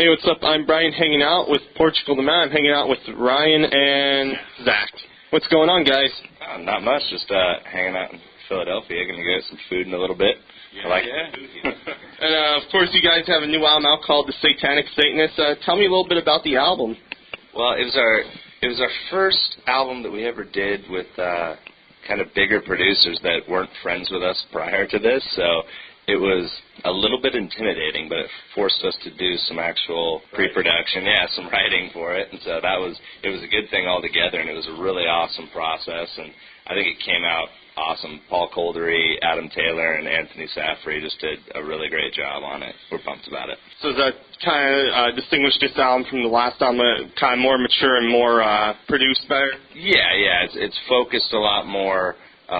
Hey, what's up? I'm Brian, hanging out with Portugal the Man. I'm hanging out with Ryan and Zach. What's going on, guys? Not much, just hanging out in Philadelphia. Going to get some food in a little bit. Yeah, I like food, yeah. And, of course, you guys have a new album out called The Satanic Satanist. Tell me a little bit about the album. Well, it was our first album that we ever did with kind of bigger producers that weren't friends with us prior to this, so it was a little bit intimidating, but it forced us to do some actual pre-production, some writing for it, and so it was a good thing altogether, and it was a really awesome process, and I think it came out awesome. Paul Coldery, Adam Taylor, and Anthony Safri just did a really great job on it. We're pumped about it. So does that kind of distinguish this album from the last album, kind of more mature and more produced better? Yeah, it's focused a lot more.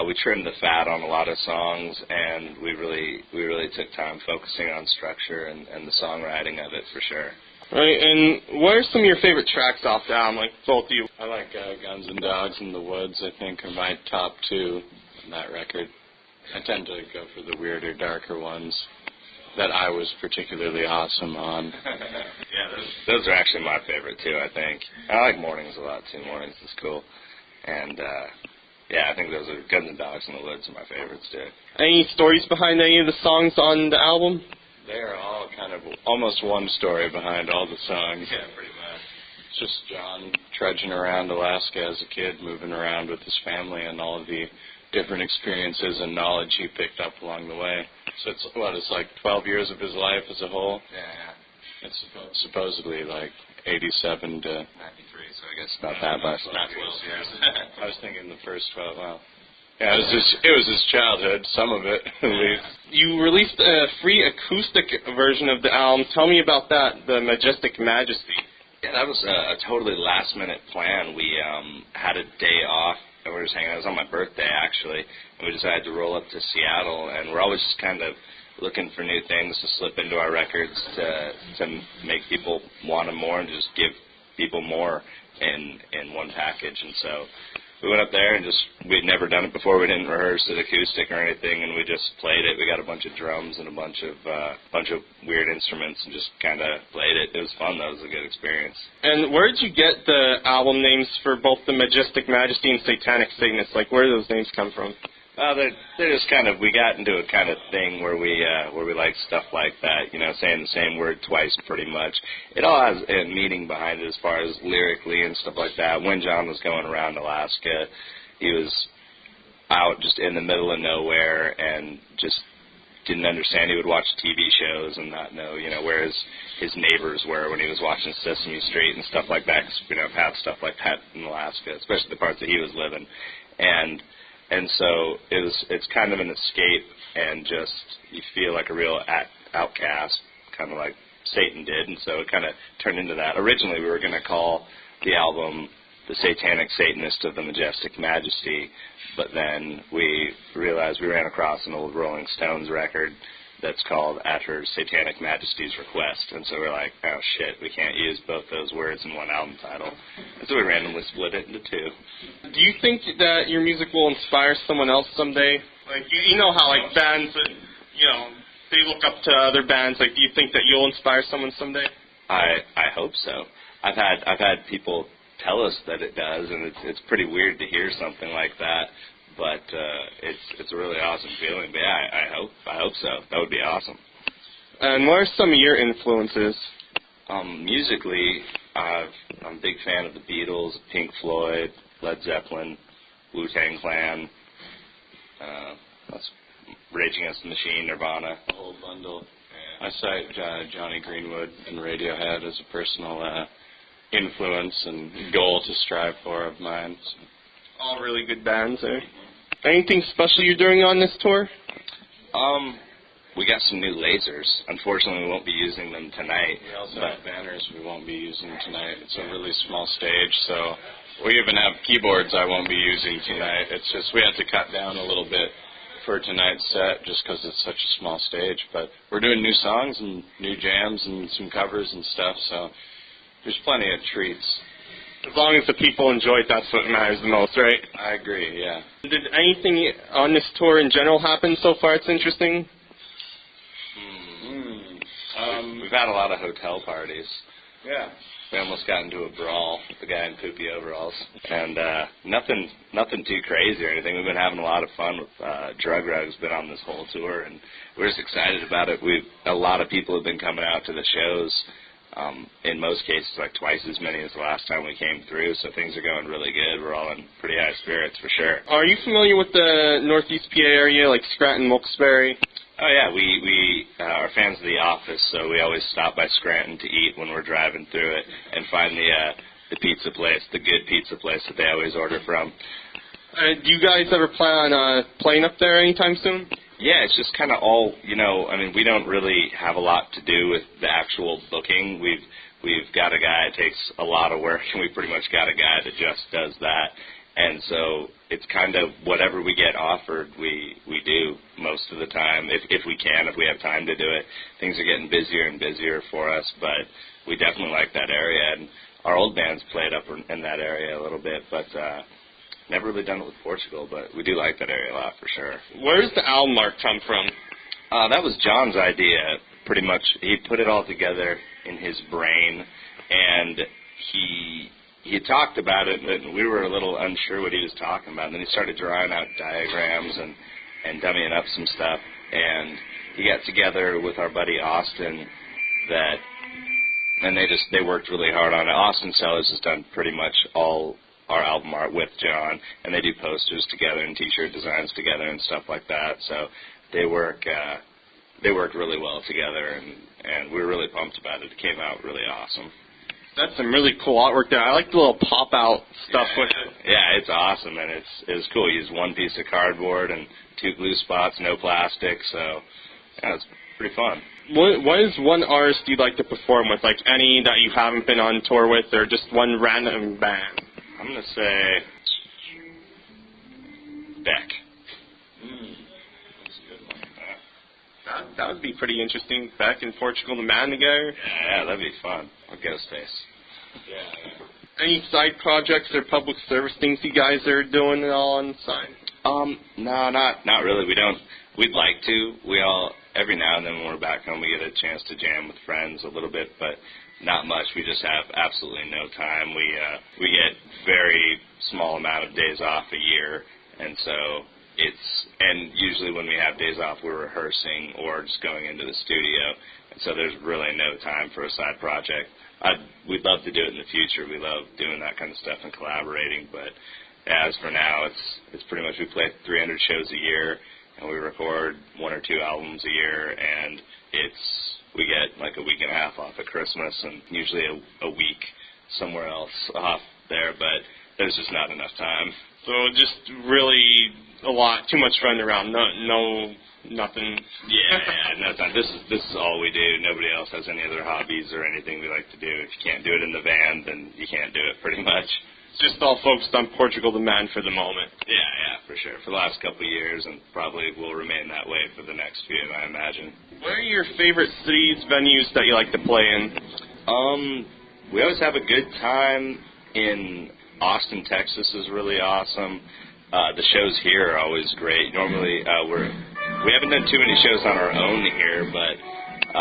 We trimmed the fat on a lot of songs, and we really took time focusing on structure and the songwriting of it for sure. Right, and what are some of your favorite tracks off the album, like both of you? I like Guns and Dogs in the Woods, I think, are my top two on that record. I tend to go for the weirder, darker ones that I was particularly awesome on. Those are actually my favorite, too, I think. I like Mornings a lot, too. Mornings is cool. And, I think those are Guns and Dogs in the Woods are my favorites, too. Any stories behind any of the songs on the album? They are all kind of almost one story behind all the songs. Yeah, pretty much. It's just John trudging around Alaska as a kid, moving around with his family and all of the different experiences and knowledge he picked up along the way. So it's like 12 years of his life as a whole? Yeah. It's supposedly like 87 to 93, so I guess about that much. Not 12 years. I was thinking the first 12, wow. Yeah, it was his childhood, some of it, at least. You released a free acoustic version of the album. Tell me about that, The Majestic Majesty. Yeah, that was a totally last-minute plan. We had a day off, and we were just hanging out. It was on my birthday, actually, and we decided to roll up to Seattle, and we're always just kind of looking for new things to slip into our records to make people want them more and just give people more in one package, and so we went up there and we'd never done it before. We didn't rehearse it acoustic or anything, and we just played it. We got a bunch of drums and a bunch of weird instruments and just kind of played it. It was fun, though. It was a good experience. And where did you get the album names for both the Majestic Majesty and Satanic Satanist? Like, where do those names come from? They're just kind of, we got into a kind of thing where we like stuff like that, saying the same word twice pretty much. It all has a meaning behind it as far as lyrically and stuff like that. When John was going around Alaska, he was out just in the middle of nowhere and just didn't understand. He would watch TV shows and not know, where his neighbors were when he was watching Sesame Street and stuff like that, because we don't have stuff like that in Alaska, especially the parts that he was living. And so it's kind of an escape, and just you feel like a real outcast, kind of like Satan did, and so it kind of turned into that. Originally, we were going to call the album The Satanic Satanist of the Majestic Majesty, but then we realized we ran across an old Rolling Stones record that's called At Her Satanic Majesty's Request, and so we're like, oh shit, we can't use both those words in one album title, and so we randomly split it into two. Do you think that your music will inspire someone else someday? Like, you know how, like, bands, they look up to other bands. Like, do you think that you'll inspire someone someday? I hope so. I've had people tell us that it does, and it's pretty weird to hear something like that. But it's a really awesome feeling. But yeah, I hope so. That would be awesome. And what are some of your influences? Musically, I'm a big fan of the Beatles, Pink Floyd, Led Zeppelin, Wu-Tang Clan. That's Rage Against the Machine, Nirvana. The whole bundle. Yeah. I cite Johnny Greenwood and Radiohead as a personal influence and goal to strive for of mine. So. All really good bands there. Anything special you're doing on this tour? We got some new lasers. Unfortunately, we won't be using them tonight. We also have banners we won't be using tonight. It's a really small stage, so we even have keyboards I won't be using tonight. It's just we had to cut down a little bit for tonight's set just because it's such a small stage. But we're doing new songs and new jams and some covers and stuff, so there's plenty of treats. As long as the people enjoy it, that's what matters the most, right? I agree, yeah. Did anything on this tour in general happen so far that's interesting? We've we've had a lot of hotel parties. Yeah. We almost got into a brawl with the guy in poopy overalls. And nothing too crazy or anything. We've been having a lot of fun with Drug Rug's been on this whole tour, and we're just excited about it. A lot of people have been coming out to the shows. In most cases, like twice as many as the last time we came through, so things are going really good. We're all in pretty high spirits for sure. Are you familiar with the Northeast PA area, like Scranton, Wilkes-Barre? Oh yeah, we are fans of The Office, so we always stop by Scranton to eat when we're driving through it and find the pizza place, the good pizza place that they always order from. Do you guys ever plan on playing up there anytime soon? Yeah, it's just kind of all, I mean, we don't really have a lot to do with the actual booking. We've got a guy that takes a lot of work, and we pretty much got a guy that just does that. And so it's kind of whatever we get offered, we do most of the time, if we can, if we have time to do it. Things are getting busier and busier for us, but we definitely like that area. And our old band's played up in that area a little bit, but never really done it with Portugal, but we do like that area a lot for sure. Where does the album art come from? That was John's idea, pretty much. He put it all together in his brain, and he talked about it, but we were a little unsure what he was talking about. And then he started drawing out diagrams and dummying up some stuff, and he got together with our buddy Austin, and they worked really hard on it. Austin Sellers has done pretty much all our album art with John, and they do posters together and T-shirt designs together and stuff like that. So they worked really well together, and we were really pumped about it. It came out really awesome. That's some really cool artwork there. I like the little pop-out stuff with it. Yeah, it's awesome, and it's cool. You use one piece of cardboard and 2 glue spots, no plastic, so yeah, it's pretty fun. What is one artist you'd like to perform with, like any that you haven't been on tour with, or just one random band? I'm going to say Beck. That's a good one. That would be pretty interesting. Beck and Portugal the Man together. Yeah, that'd be fun. Or Ghostface. Yeah. Any side projects or public service things you guys are doing at all on the side? No, not really. We'd like to. We all, every now and then when we're back home, we get a chance to jam with friends a little bit, but not much. We just have absolutely no time. We get very small amount of days off a year, and so and usually when we have days off, we're rehearsing or just going into the studio, and so there's really no time for a side project. We'd love to do it in the future. We love doing that kind of stuff and collaborating, but as for now, it's pretty much we play 300 shows a year, and we record 1 or 2 albums a year, and we get like a week and a half off at Christmas and usually a week somewhere else off there, but there's just not enough time. So just really too much running around, nothing. Yeah, no time. This is all we do. Nobody else has any other hobbies or anything we like to do. If you can't do it in the van, then you can't do it pretty much. Just all focused on Portugal the Man for the moment. Yeah, for sure. For the last couple of years, and probably will remain that way for the next few, I imagine. What are your favorite cities, venues that you like to play in? We always have a good time in Austin, Texas is really awesome. The shows here are always great. Normally, we haven't done too many shows on our own here, but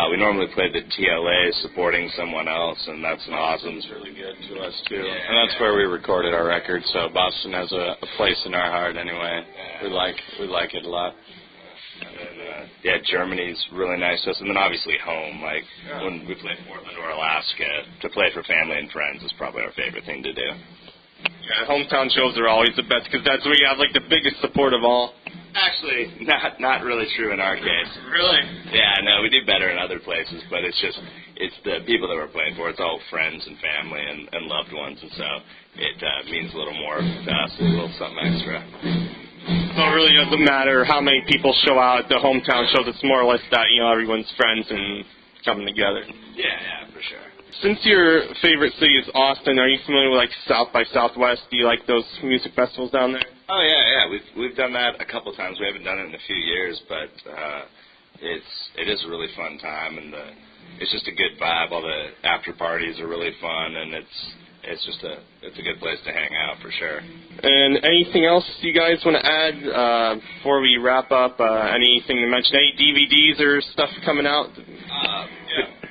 we normally play the TLA supporting someone else, and that's an awesome. Boston's really good to us too, and that's where we recorded our record. So Boston has a place in our heart anyway. Yeah. We like it a lot. And then, Germany's really nice to us, and then obviously home. Like when we play Portland or Alaska, to play for family and friends is probably our favorite thing to do. Yeah, hometown shows are always the best because that's where you have like the biggest support of all. Actually, not really true in our case. Really? Yeah, no, we do better in other places, but it's the people that we're playing for. It's all friends and family and loved ones, and so it means a little more to us, a little something extra. So it really doesn't matter how many people show out at the hometown shows. It's more or less that, everyone's friends and coming together. Yeah, for sure. Since your favorite city is Austin, are you familiar with, like, South by Southwest? Do you like those music festivals down there? Oh, yeah. We've done that a couple times. We haven't done it in a few years, but it is a really fun time, and it's just a good vibe. All the after parties are really fun, and it's a good place to hang out for sure. And anything else you guys want to add before we wrap up? Anything to mention? Any DVDs or stuff coming out?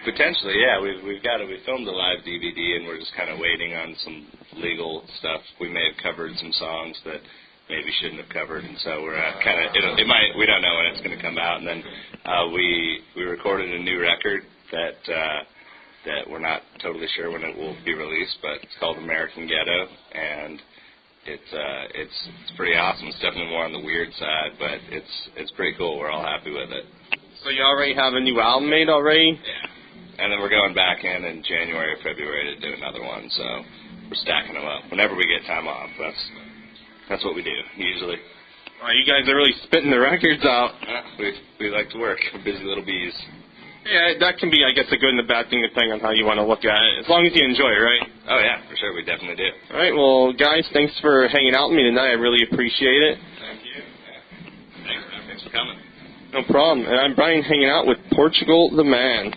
Potentially, yeah. We've got it. We filmed a live DVD, and we're just kind of waiting on some legal stuff. We may have covered some songs that maybe shouldn't have covered, and so we're kind of. It might. We don't know when it's going to come out, and then we recorded a new record that we're not totally sure when it will be released, but it's called American Ghetto, and it's pretty awesome. It's definitely more on the weird side, but it's pretty cool. We're all happy with it. So you already have a new album made already? Yeah. And then we're going back in January or February to do another one, so we're stacking them up. Whenever we get time off, that's what we do, usually. Well, you guys are really spitting the records out. We like to work. We're busy little bees. Yeah, that can be, I guess, a good and a bad thing depending on how you want to look at it, as long as you enjoy it, right? Oh, yeah, for sure. We definitely do. All right, well, guys, thanks for hanging out with me tonight. I really appreciate it. Thank you. Yeah. Thanks, man. Thanks for coming. No problem. And I'm Brian hanging out with Portugal the Man.